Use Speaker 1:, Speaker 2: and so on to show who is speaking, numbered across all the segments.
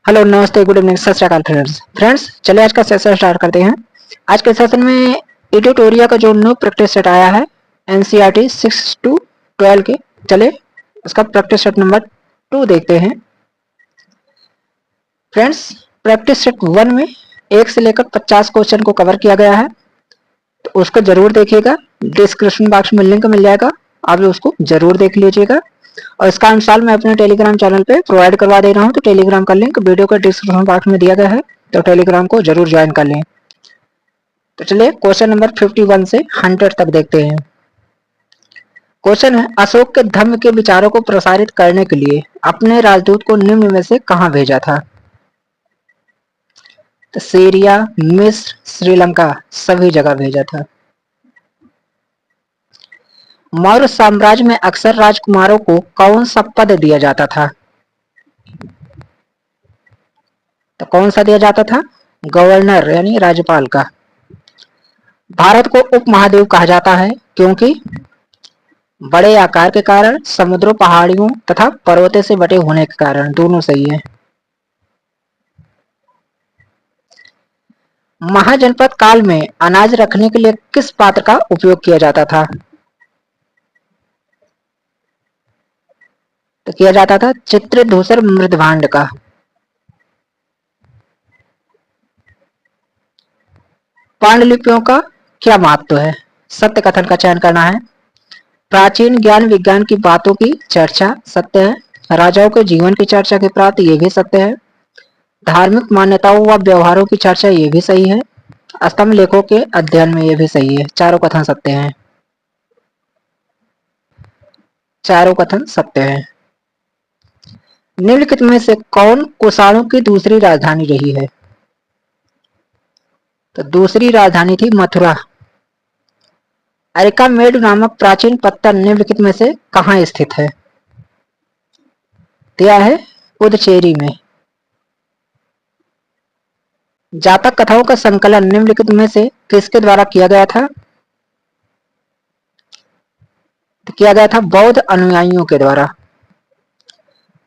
Speaker 1: Hello, नमस्ते, good evening, सत श्री अकाल फ्रेंड्स। चलिए आज का सेशन स्टार्ट करते हैं। आज के सेशन में एडिटोरिया का जो न्यू प्रैक्टिस सेट आया है एनसीईआरटी 6 to 12 के, चले उसका प्रैक्टिस सेट नंबर 2 देखते हैं। फ्रेंड्स, प्रैक्टिस सेट 1 में 1 से लेकर 50 क्वेश्चन को कवर किया गया है, तो उसको जरूर देखिएगा। डिस्क्रिप्शन बॉक्स में लिंक मिल जाएगा, आप उसको जरूर देख लीजिएगा। और इसका अनुसार मैं अपने टेलीग्राम चैनल पे प्रोवाइड करवा दे रहा हूँ, तो टेलीग्राम का लिंक वीडियो के डिस्क्रिप्शन बॉक्स में दिया गया है, तो टेलीग्राम को जरूर ज्वाइन कर लें। तो चलिए क्वेश्चन नंबर 51 से 100 तक देखते हैं। क्वेश्चन है, अशोक के धम्म के विचारों को प्रसारित करने के लिए अपने राजदूत को निम्न में से कहां भेजा था? तो सीरिया, मिस्र, श्रीलंका, सभी जगह भेजा था। मौर्य साम्राज्य में अक्सर राजकुमारों को कौन सा पद दिया जाता था? तो कौन सा दिया जाता था? गवर्नर यानी राज्यपाल का। भारत को उपमहाद्वीप कहा जाता है क्योंकि बड़े आकार के कारण, समुद्रों, पहाड़ियों तथा पर्वतों से बटे होने के कारण। दोनों सही है। महाजनपद काल में अनाज रखने के लिए किस पात्र का उपयोग किया जाता था? तो किया जाता था चित्र धूसर मृदभांड का। पांडुलिपियों का क्या महत्व है? सत्य कथन का चयन करना है। प्राचीन ज्ञान विज्ञान की बातों की चर्चा, सत्य है। राजाओं के जीवन की चर्चा के प्राप्त, ये भी सत्य है। धार्मिक मान्यताओं व व्यवहारों की चर्चा, ये भी सही है। स्तंभ लेखों के अध्ययन में, ये भी सही है। चारों कथन सत्य हैं। चारों कथन सत्य हैं। निम्नलिखित में से कौन कुषाणों की दूसरी राजधानी रही है? तो दूसरी राजधानी थी मथुरा। अरिकामेड नामक प्राचीन पत्थर निम्नलिखित में से कहाँ स्थित है? दिया है पुदुचेरी में। जातक कथाओं का संकलन निम्नलिखित में से किसके द्वारा किया गया था? तो किया गया था बौद्ध अनुयायियों के द्वारा।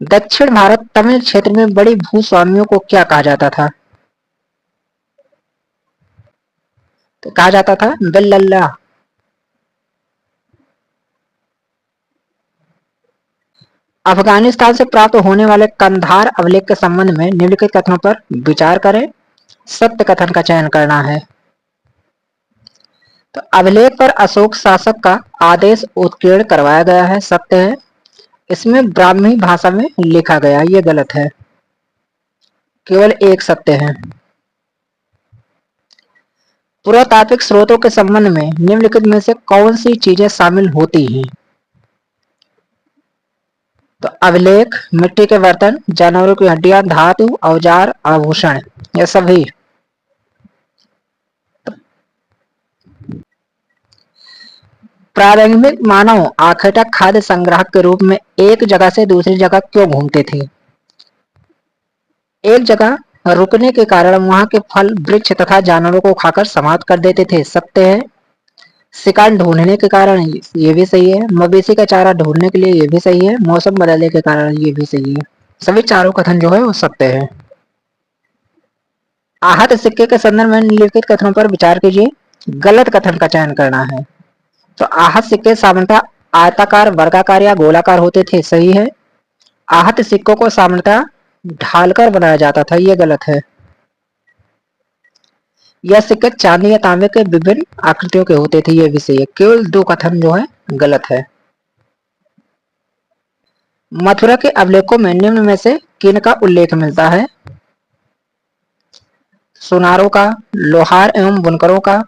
Speaker 1: दक्षिण भारत तमिल क्षेत्र में बड़ी भूस्वामियों को क्या कहा जाता था? तो कहा जाता था बिल्लल्ला। अफगानिस्तान से प्राप्त होने वाले कंधार अभिलेख के संबंध में निम्नलिखित कथनों पर विचार करें। सत्य कथन का चयन करना है। तो अभिलेख पर अशोक शासक का आदेश उत्कीर्ण करवाया गया है, सत्य है। इसमें ब्राह्मी भाषा में लिखा गया, ये गलत है। केवल एक सत्य है। पुरातात्विक स्रोतों के संबंध में निम्नलिखित में से कौन सी चीजें शामिल होती हैं? तो अभिलेख, मिट्टी के बर्तन, जानवरों की हड्डियां, धातु, औजार, आभूषण, ये सभी। प्रारंभिक मानव आखेटक खाद्य संग्राहक के रूप में एक जगह से दूसरी जगह क्यों घूमते थे? एक जगह रुकने के कारण वहां के फल, वृक्ष तथा जानवरों को खाकर समाप्त कर देते थे, सत्य है। शिकार ढूंढने के कारण, ये भी सही है। मवेशी का चारा ढूंढने के लिए, ये भी सही है। मौसम बदलने के कारण, ये भी सही है। सभी चारों कथन जो है वो सत्य है। आहत सिक्के के संदर्भ में निम्नलिखित कथनों पर विचार कीजिए। गलत कथन का चयन करना है। तो आहत सिक्के सामान्यतः आयताकार, वर्गाकार या गोलाकार होते थे, सही है। आहत सिक्कों को सामान्यतः ढालकर बनाया जाता था, ये गलत है। यह सिक्के चांदी या तांबे के विभिन्न आकृतियों के होते थे, ये भी सही है। केवल दो कथन जो है गलत है। मथुरा के अभिलेखों में निम्न में से किन का उल्लेख मिलता है? सुनारों का, लोहार एवं बुनकरों का,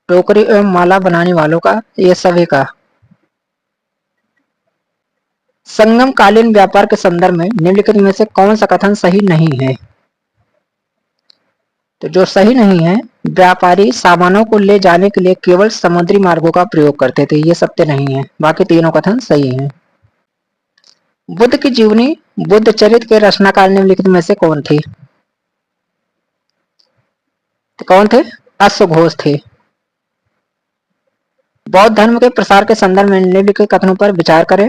Speaker 1: टोकरी एवं माला बनाने वालों का, ये सभी का। संगम कालीन व्यापार के संदर्भ में निम्नलिखित में से कौन सा कथन सही नहीं है? तो जो सही नहीं है, व्यापारी सामानों को ले जाने के लिए केवल समुद्री मार्गों का प्रयोग करते थे, ये सत्य नहीं है। बाकी तीनों कथन सही हैं। बुद्ध की जीवनी, बुद्ध चरित्र के रचनाकार निम्नलिखित में से कौन थे? तो कौन थे? अश्वघोष थे। बौद्ध धर्म के प्रसार के संदर्भ में निम्नलिखित कथनों पर विचार करें।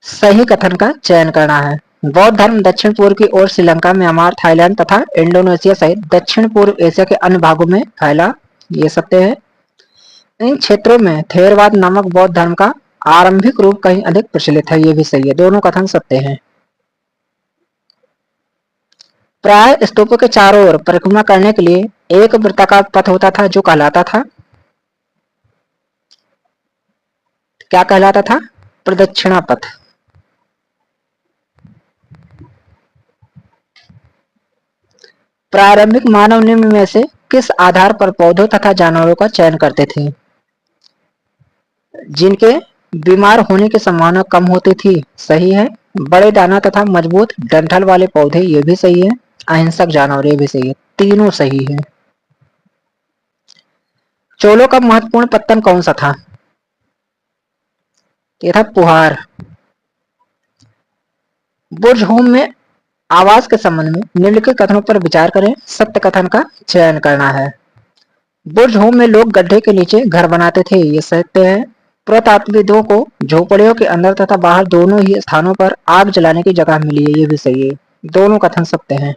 Speaker 1: सही कथन का चयन करना है। बौद्ध धर्म दक्षिण पूर्व की ओर श्रीलंका, म्यांमार, थाईलैंड तथा इंडोनेशिया सहित दक्षिण पूर्व एशिया के अन्य भागों में फैला। ये सत्य है। इन क्षेत्रों में थेरवाद नामक बौद्ध धर्म का आरंभिक रूप कहीं अधिक प्रचलित है। ये भी सही है, दोनों कथन सत्य हैं। प्राय स्तूपों के चारों ओर परिक्रमा करने के लिए एक वृत्ताकार पथ होता था जो कहलाता था, क्या कहलाता था? प्रदक्षिणा पथ। प्रारंभिक मानव निम्न में से किस आधार पर पौधों तथा जानवरों का चयन करते थे? जिनके बीमार होने की संभावना कम होती थी। सही है। बड़े दाना तथा मजबूत डंठल वाले पौधे, ये भी सही है। अहिंसक जानवर, ये भी सही है। तीनों सही है। चोलों का महत्वपूर्ण पत्तन कौन सा था? ये था पुहार। बुर्ज होम में आवास के संबंध में निम्नलिखित कथनों पर विचार करें, सत्य कथन का चयन करना है। बुर्ज होम में लोग गड्ढे के नीचे घर बनाते थे, ये सत्य है। पुरातात्विदों को झोपड़ियों के अंदर तथा बाहर दोनों ही स्थानों पर आग जलाने की जगह मिली है, ये भी सही है। दोनों कथन सत्य हैं।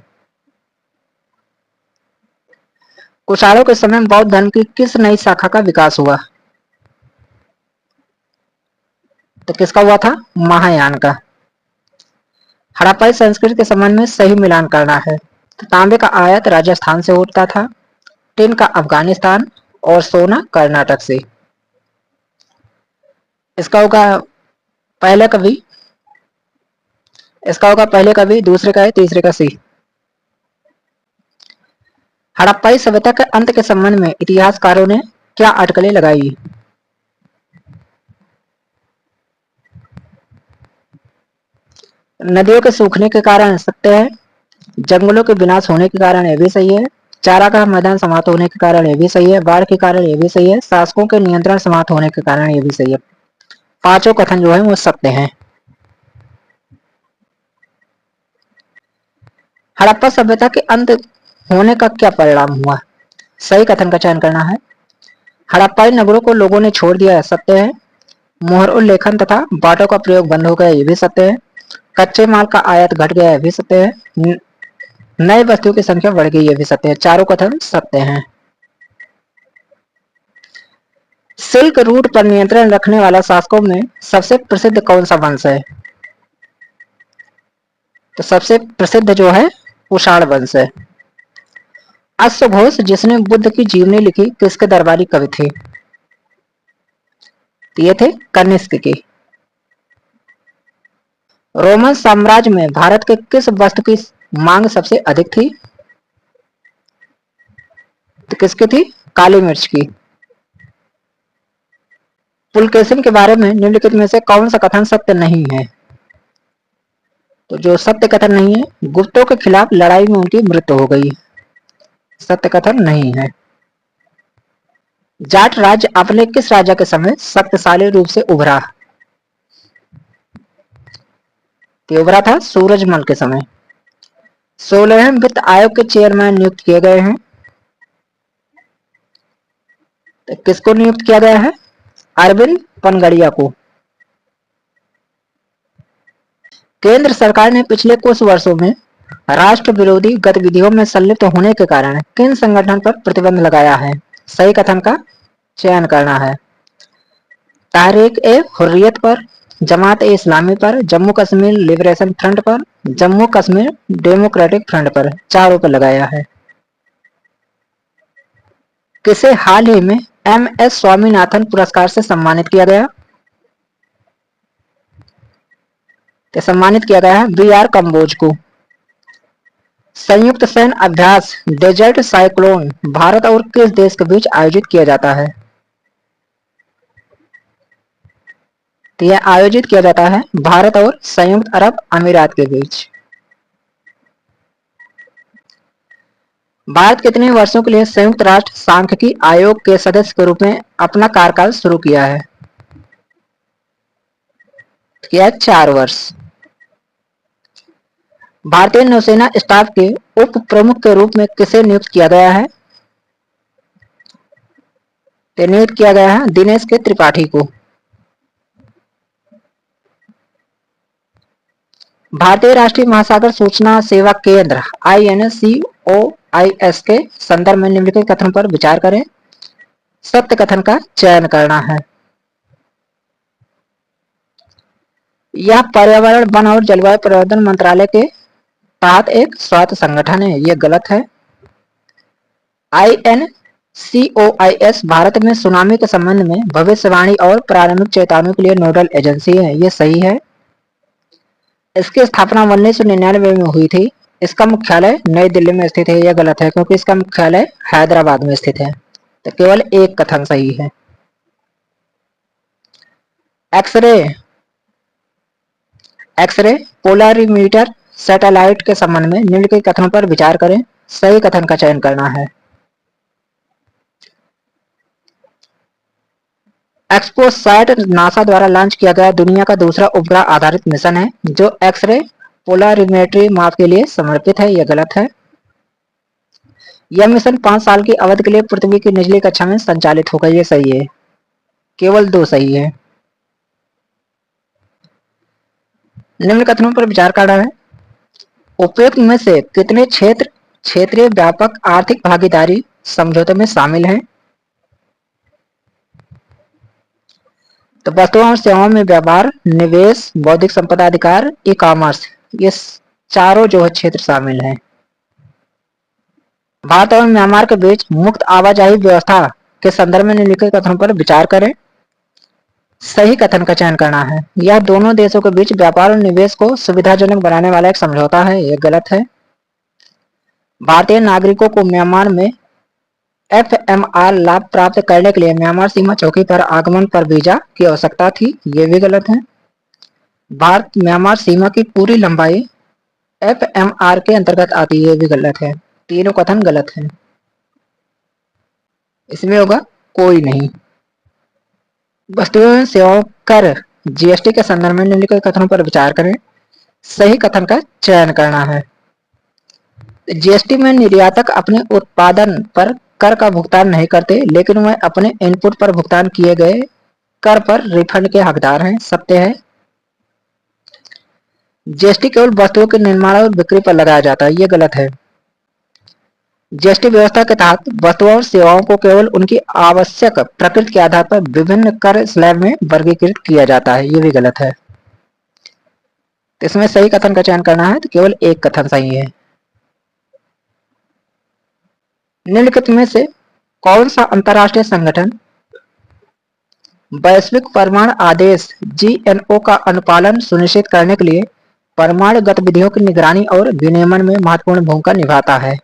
Speaker 1: कुषाणों के समय बौद्ध धर्म की किस नई शाखा का विकास हुआ? तो किसका हुआ था? महायान का। हड़प्पाई संस्कृति के संबंध में सही मिलान करना है। तो तांबे का आयात राजस्थान से होता था, टिन का अफगानिस्तान और सोना कर्नाटक से। इसका होगा पहले कवि, इसका होगा पहले कवि, दूसरे का है, तीसरे का सी। हड़प्पाई सभ्यता के अंत के संबंध में इतिहासकारों ने क्या अटकलें लगाई? नदियों के सूखने के कारण, सत्य है। जंगलों के विनाश होने के कारण, यह भी सही है। चारागाह मैदान समाप्त होने के कारण, यह भी सही है। बाढ़ के कारण, यह भी सही है। शासकों के नियंत्रण समाप्त होने के कारण, यह भी सही है। पांचों कथन जो है वो सत्य हैं। हड़प्पा सभ्यता के अंत होने का क्या परिणाम हुआ? सही कथन का चयन करना है। हड़प्पाई नगरों को लोगों ने छोड़ दिया, सत्य है। मोहर उल्लेखन तथा बाटों का प्रयोग बंद हो गया, ये भी सत्य है। कच्चे माल का आयात घट गया, यह भी सत्य है। नए वस्तुओं की संख्या बढ़ गई, यह भी सत्य है। चारों कथन सत्य हैं। सिल्क रूट पर नियंत्रण रखने वाला शासकों में सबसे प्रसिद्ध कौन सा वंश है? तो सबसे प्रसिद्ध जो है कुषाण वंश है। अश्वघोष जिसने बुद्ध की जीवनी लिखी किसके दरबारी कवि थे? तो ये थे कनिष्क के। रोमन साम्राज्य में भारत के किस वस्तु की मांग सबसे अधिक थी? तो किसकी थी? काली मिर्च की। पुलकेशिन के बारे में निम्नलिखित में से कौन सा कथन सत्य नहीं है? तो जो सत्य कथन नहीं है, गुप्तों के खिलाफ लड़ाई में उनकी मृत्यु हो गई, सत्य कथन नहीं है। जाट राज्य अपने किस राजा के समय शक्तिशाली रूप से उभरा? तो उभरा था सूरजमल के समय। 16वें वित्त आयोग के चेयरमैन नियुक्त किए गए हैं, तो किसको नियुक्त किया गया है? अरविंद पनगड़िया को। केंद्र सरकार ने पिछले कुछ वर्षों में राष्ट्र विरोधी गतिविधियों में संलिप्त होने के कारण किन संगठन पर प्रतिबंध लगाया है? सही कथन का चयन करना है। तहरीक ए हुर्रियत पर, जमात ए इस्लामी पर, जम्मू कश्मीर लिबरेशन फ्रंट पर, जम्मू कश्मीर डेमोक्रेटिक फ्रंट पर, चारों पर लगाया है। किसे हाल ही में एम.एस. स्वामीनाथन पुरस्कार से सम्मानित किया गया? तो सम्मानित किया गया है बी.आर. कंबोज को। संयुक्त सैन्य अभ्यास डेजर्ट साइक्लोन भारत और किस देश के बीच आयोजित किया जाता है? तो यह आयोजित किया जाता है भारत और संयुक्त अरब अमीरात के बीच। भारत कितने वर्षों के लिए संयुक्त राष्ट्र सांख्यिकी आयोग के सदस्य के रूप में अपना कार्यकाल शुरू किया है? किया 4 वर्ष। भारतीय नौसेना स्टाफ के उप प्रमुख के रूप में किसे नियुक्त किया गया है? तो नियुक्त किया गया है दिनेश के त्रिपाठी को। भारतीय राष्ट्रीय महासागर सूचना सेवा केंद्र INSCOIS के संदर्भ में निम्नलिखित कथन पर विचार करें। सत्य कथन का चयन करना है। यह पर्यावरण, वन और जलवायु परिवर्तन मंत्रालय के तहत एक स्वायत्त संगठन है, यह गलत है। INCOIS भारत में सुनामी के संबंध में भविष्यवाणी और प्रारंभिक चेतावनी के लिए नोडल एजेंसी है, यह सही है। इसकी स्थापना 1999 में हुई थी। इसका मुख्यालय नई दिल्ली में स्थित है, यह गलत है क्योंकि इसका मुख्यालय हैदराबाद में स्थित है। तो केवल एक कथन सही है। एक्सरे पोलरीमीटर सैटेलाइट के संबंध में निम्नलिखित कथनों पर विचार करें। सही कथन का चयन करना है। एक्सपोसैट नासा द्वारा लॉन्च किया गया दुनिया का दूसरा उपग्रह आधारित मिशन है जो एक्सरे पोलरीमेट्री माप के लिए समर्पित है, यह गलत है। यह मिशन 5 साल की अवधि के लिए पृथ्वी की निचली कक्षा में संचालित होगा, यह सही है। केवल 2 सही है। निम्न कथनों पर विचार करना है। उपयुक्त में से कितने क्षेत्र क्षेत्रीय व्यापक आर्थिक भागीदारी समझौते में शामिल हैं? तो वस्तुओं और सेवाओं में व्यापार, निवेश, बौद्धिक संपदा अधिकार, ई कॉमर्स, ये चारों जो है क्षेत्र शामिल हैं। भारत और म्यांमार के बीच मुक्त आवाजाही व्यवस्था के संदर्भ में निम्नलिखित कथनों पर विचार करें। सही कथन का चयन करना है। यह दोनों देशों के बीच व्यापार और निवेश को सुविधाजनक बनाने वाला एक समझौता है, यह गलत है। भारतीय नागरिकों को म्यांमार में FMR लाभ प्राप्त करने के लिए म्यांमार सीमा चौकी पर आगमन पर वीजा की आवश्यकता थी, ये भी गलत है। भारत म्यांमार सीमा की पूरी लंबाई FMR के अंतर्गत आती है, ये भी गलत है। तीनों कथन गलत हैं। इसमें होगा कोई नहीं। वस्तुओं एवं सेवाओं कर GST के संदर्भ में निम्नलिखित कथनों पर विचार करें। सही कथन का चयन करना है। GST में निर्यातक अपने उत्पादन पर कर का भुगतान नहीं करते, लेकिन वह अपने इनपुट पर भुगतान किए गए कर पर रिफंड के हकदार हैं, सत्य है। GST केवल वस्तुओं के निर्माण और बिक्री पर लगाया जाता है, ये गलत है। GST व्यवस्था के तहत वस्तुओं और सेवाओं को केवल उनकी आवश्यक प्रकृति के आधार पर विभिन्न कर स्लैब में वर्गीकृत किया जाता है, ये भी गलत है। तो इसमें सही कथन का चयन करना है, तो केवल एक कथन सही है। निम्नलिखित में से कौन सा अंतरराष्ट्रीय संगठन वैश्विक परमाणु आदेश GNO का अनुपालन सुनिश्चित करने के लिए परमाणु गतिविधियों की निगरानी और विनियमन में महत्वपूर्ण भूमिका निभाता है?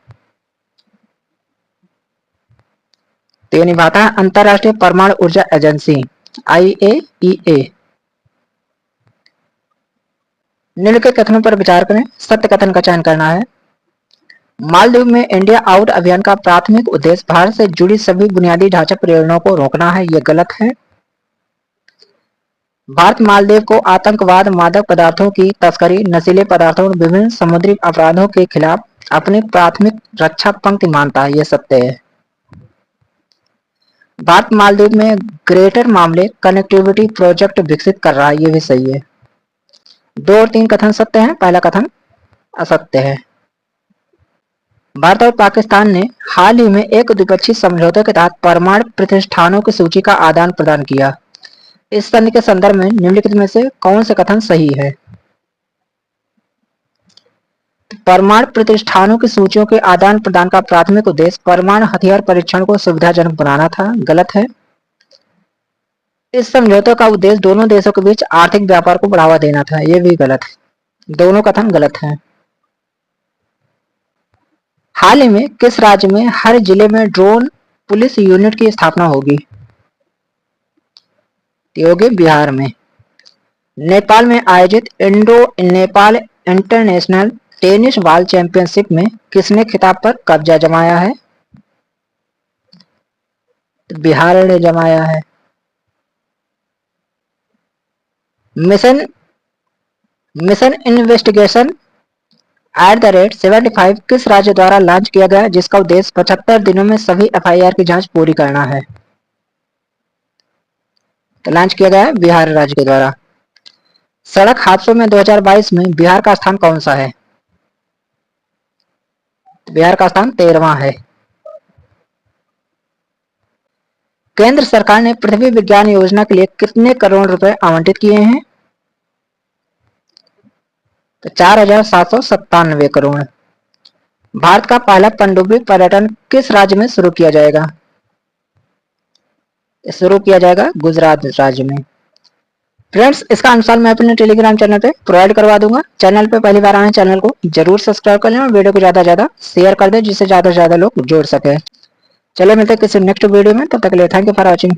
Speaker 1: तो निभाता है अंतरराष्ट्रीय परमाणु ऊर्जा एजेंसी IAEA। निम्नलिखित कथनों पर विचार करें। सत्य कथन का चयन करना है। मालदीव में इंडिया आउट अभियान का प्राथमिक उद्देश्य भारत से जुड़ी सभी बुनियादी ढांचा परियोजनाओं को रोकना है, यह गलत है। भारत मालदीव को आतंकवाद, मादक पदार्थों की तस्करी, नशीले पदार्थों और विभिन्न समुद्री अपराधों के खिलाफ अपनी प्राथमिक रक्षा पंक्ति मानता है, यह सत्य है। भारत मालदीव में ग्रेटर मामले कनेक्टिविटी प्रोजेक्ट विकसित कर रहा है, यह भी सही है। 2 और 3 कथन सत्य हैं, पहला कथन असत्य है। भारत और पाकिस्तान ने हाल ही में एक द्विपक्षीय समझौते के तहत परमाणु प्रतिष्ठानों की सूची का आदान प्रदान किया। इस संधि के संदर्भ में निम्नलिखित में से कौन से कथन सही है? परमाणु प्रतिष्ठानों की सूचियों के आदान प्रदान का प्राथमिक उद्देश्य परमाणु हथियार परीक्षण को सुविधाजनक बनाना था, गलत है। इस समझौते का उद्देश्य दोनों देशों के बीच आर्थिक व्यापार को बढ़ावा देना था, यह भी गलत है। दोनों कथन गलत हैं। हाल ही में किस राज्य में हर जिले में ड्रोन पुलिस यूनिट की स्थापना होगी? होगी बिहार में। नेपाल में आयोजित Indo Nepal international tennis ball championship में किसने खिताब पर कब्जा जमाया है? तो बिहार ने जमाया है। मिशन इन्वेस्टिगेशन @75 किस राज्य द्वारा लॉन्च किया गया जिसका उद्देश्य 75 दिनों में सभी FIR की जांच पूरी करना है? तो लॉन्च किया गया है बिहार राज्य के द्वारा। सड़क हादसों में 2022 में बिहार का स्थान कौन सा है? बिहार का स्थान 13वां है। केंद्र सरकार ने पृथ्वी विज्ञान योजना के लिए कितने करोड़ रुपए आवंटित किए हैं? तो 4,797 करोड़। भारत का पहला पनडुब्बी पर्यटन किस राज्य में शुरू किया जाएगा? शुरू किया जाएगा गुजरात राज्य में। फ्रेंड्स, इसका आंसर मैं अपने टेलीग्राम चैनल पे प्रोवाइड करवा दूंगा। चैनल पे पहली बार आए चैनल को जरूर सब्सक्राइब कर लें और वीडियो को ज्यादा से ज्यादा शेयर कर दें, जिससे ज्यादा से ज्यादा लोग जुड़ सके। चलो मिलते हैं किसी नेक्स्ट वीडियो में, तब तक के लिए थैंक यू फॉर वॉचिंग।